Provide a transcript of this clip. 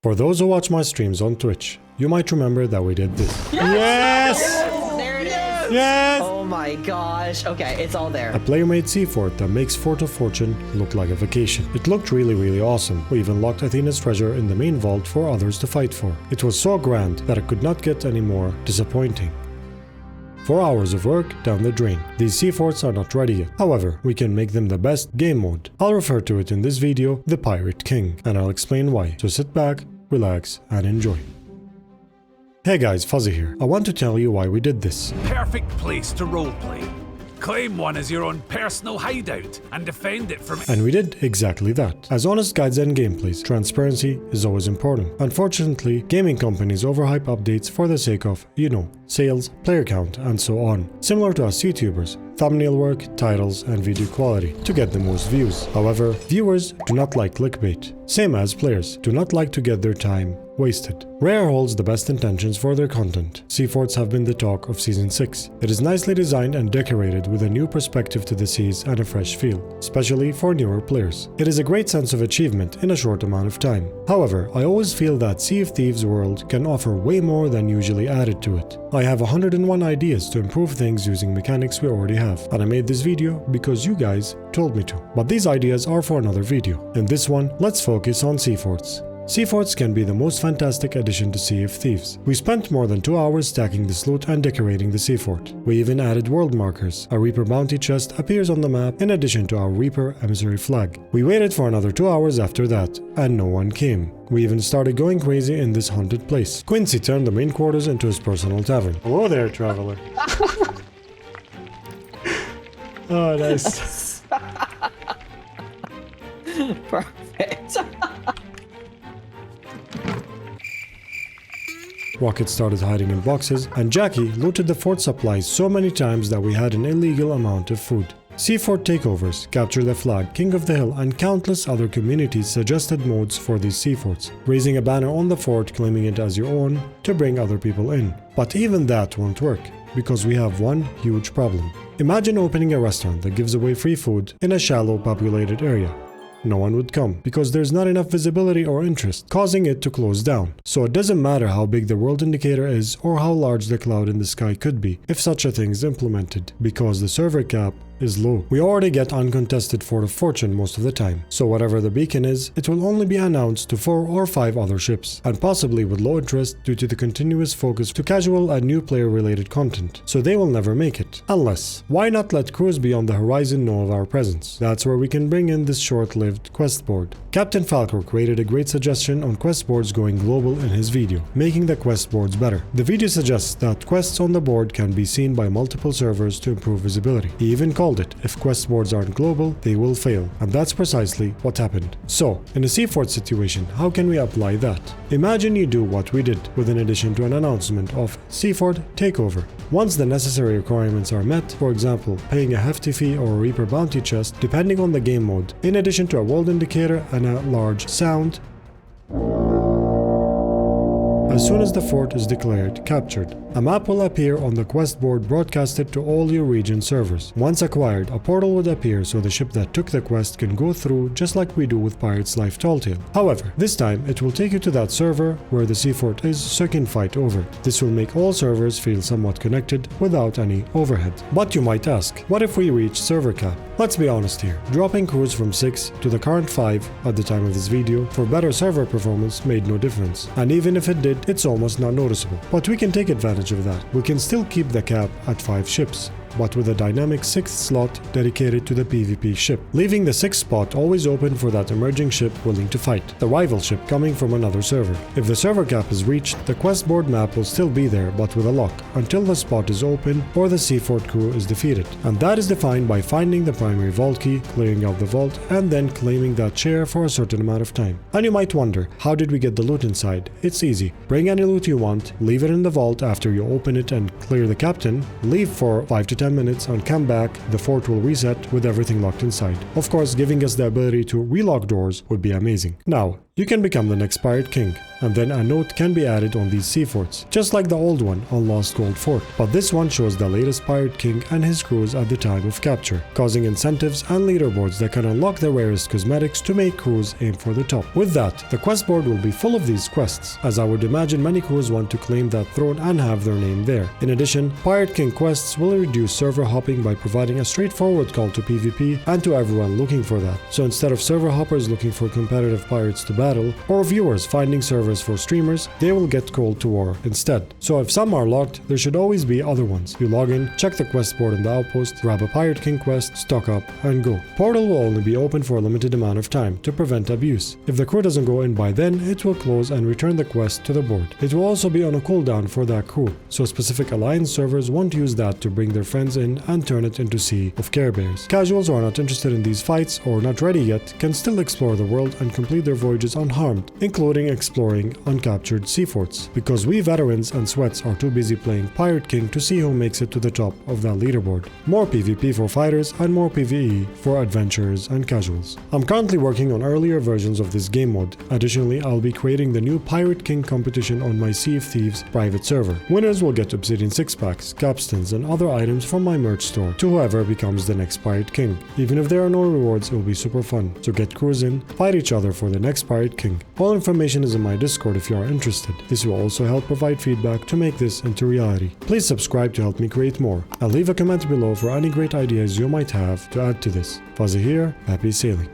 For those who watch my streams on Twitch, you might remember that we did this. Yes! There it is. Yes! Oh my gosh. Okay, it's all there. A player-made sea fort that makes Fort of Fortune look like a vacation. It looked really awesome. We even locked Athena's treasure in the main vault for others to fight for. It was so grand that it could not get any more disappointing. 4 hours of work down the drain. These sea forts are not ready yet. However, we can make them the best game mode. I'll refer to it in this video, the Pirate King, and I'll explain why. So sit back, relax, and enjoy. Hey guys, Phuzzy here. I want to tell you why we did this. Perfect place to roleplay. Claim one as your own personal hideout and defend it from... And we did exactly that. As honest guides and gameplays, transparency is always important. Unfortunately, gaming companies overhype updates for the sake of, sales, player count, and so on. Similar to us YouTubers, thumbnail work, titles, and video quality to get the most views. However, viewers do not like clickbait. Same as players do not like to get their time wasted. Rare holds the best intentions for their content. Sea forts have been the talk of Season 6. It is nicely designed and decorated with a new perspective to the seas and a fresh feel, especially for newer players. It is a great sense of achievement in a short amount of time. However, I always feel that Sea of Thieves world can offer way more than usually added to it. I have 101 ideas to improve things using mechanics we already have, and I made this video because you guys told me to. But these ideas are for another video. In this one, let's focus on sea forts. Sea forts can be the most fantastic addition to Sea of Thieves. We spent more than 2 hours stacking this loot and decorating the sea fort. We even added world markers. A Reaper bounty chest appears on the map in addition to our Reaper emissary flag. We waited for another 2 hours after that, and no one came. We even started going crazy in this haunted place. Quincy turned the main quarters into his personal tavern. Hello there, traveler. Oh, nice. Perfect. Rocket started hiding in boxes, and Jackie looted the fort supplies so many times that we had an illegal amount of food. Sea fort takeovers, Capture the Flag, King of the Hill, and countless other communities suggested modes for these sea forts, raising a banner on the fort claiming it as your own to bring other people in. But even that won't work, because we have one huge problem. Imagine opening a restaurant that gives away free food in a shallow populated area. No one would come, because there's not enough visibility or interest, causing it to close down. So it doesn't matter how big the world indicator is or how large the cloud in the sky could be, if such a thing is implemented, because the server cap is low. We already get uncontested Fort of Fortune most of the time, so whatever the beacon is, it will only be announced to 4 or 5 other ships, and possibly with low interest due to the continuous focus to casual and new player related content, so they will never make it. Unless, why not let crews beyond the horizon know of our presence? That's where we can bring in this short-lived quest board. Captain Falcor created a great suggestion on quest boards going global in his video, making the quest boards better. The video suggests that quests on the board can be seen by multiple servers to improve visibility. He even called it, if quest boards aren't global, they will fail, and that's precisely what happened. So, in a sea fort situation, how can we apply that? Imagine you do what we did, with an addition to an announcement of Sea Fort Takeover. Once the necessary requirements are met, for example, paying a hefty fee or a Reaper bounty chest, depending on the game mode, in addition to a world indicator and a large sound, as soon as the fort is declared captured, a map will appear on the quest board broadcasted to all your region servers. Once acquired, a portal would appear so the ship that took the quest can go through just like we do with Pirate's Life Talltale. However, this time it will take you to that server where the sea fort is so you can fight over it. This will make all servers feel somewhat connected without any overhead. But you might ask, what if we reach server cap? Let's be honest here, dropping crews from 6 to the current 5 at the time of this video for better server performance made no difference, and even if it did, it's almost not noticeable. But we can take advantage of that. We can still keep the cap at 5 ships, but with a dynamic 6th slot dedicated to the PvP ship, leaving the 6th spot always open for that emerging ship willing to fight, the rival ship coming from another server. If the server cap is reached, the quest board map will still be there but with a lock, until the spot is open or the sea fort crew is defeated. And that is defined by finding the primary vault key, clearing out the vault, and then claiming that chair for a certain amount of time. And you might wonder, how did we get the loot inside? It's easy. Bring any loot you want, leave it in the vault after you open it and clear the captain, leave for 5 to 10 minutes and come back, the fort will reset with everything locked inside. Of course, giving us the ability to relock doors would be amazing. Now, you can become the next Pirate King. and then a note can be added on these sea forts, just like the old one on Lost Gold Fort. But this one shows the latest pirate king and his crews at the time of capture, causing incentives and leaderboards that can unlock the rarest cosmetics to make crews aim for the top. With that, the quest board will be full of these quests, as I would imagine many crews want to claim that throne and have their name there. In addition, Pirate King quests will reduce server hopping by providing a straightforward call to PvP and to everyone looking for that. So instead of server hoppers looking for competitive pirates to battle, or viewers finding servers for streamers, they will get called to war instead. So if some are locked, there should always be other ones. You log in, check the quest board in the outpost, grab a Pirate King quest, stock up, and go. Portal will only be open for a limited amount of time to prevent abuse. If the crew doesn't go in by then, it will close and return the quest to the board. It will also be on a cooldown for that crew, so specific alliance servers won't use that to bring their friends in and turn it into Sea of Care Bears. Casuals who are not interested in these fights or not ready yet can still explore the world and complete their voyages unharmed, including exploring uncaptured sea forts, because we veterans and sweats are too busy playing Pirate King to see who makes it to the top of that leaderboard. More PvP for fighters and more PvE for adventurers and casuals. I'm currently working on earlier versions of this game mode. Additionally, I'll be creating the new Pirate King competition on my Sea of Thieves private server. Winners will get Obsidian 6-packs, capstans, and other items from my merch store to whoever becomes the next Pirate King. Even if there are no rewards, it will be super fun. So get crews in, fight each other for the next Pirate King. All information is in my Discord if you are interested. This will also help provide feedback to make this into reality. Please subscribe to help me create more, and leave a comment below for any great ideas you might have to add to this. Phuzzy here, happy sailing.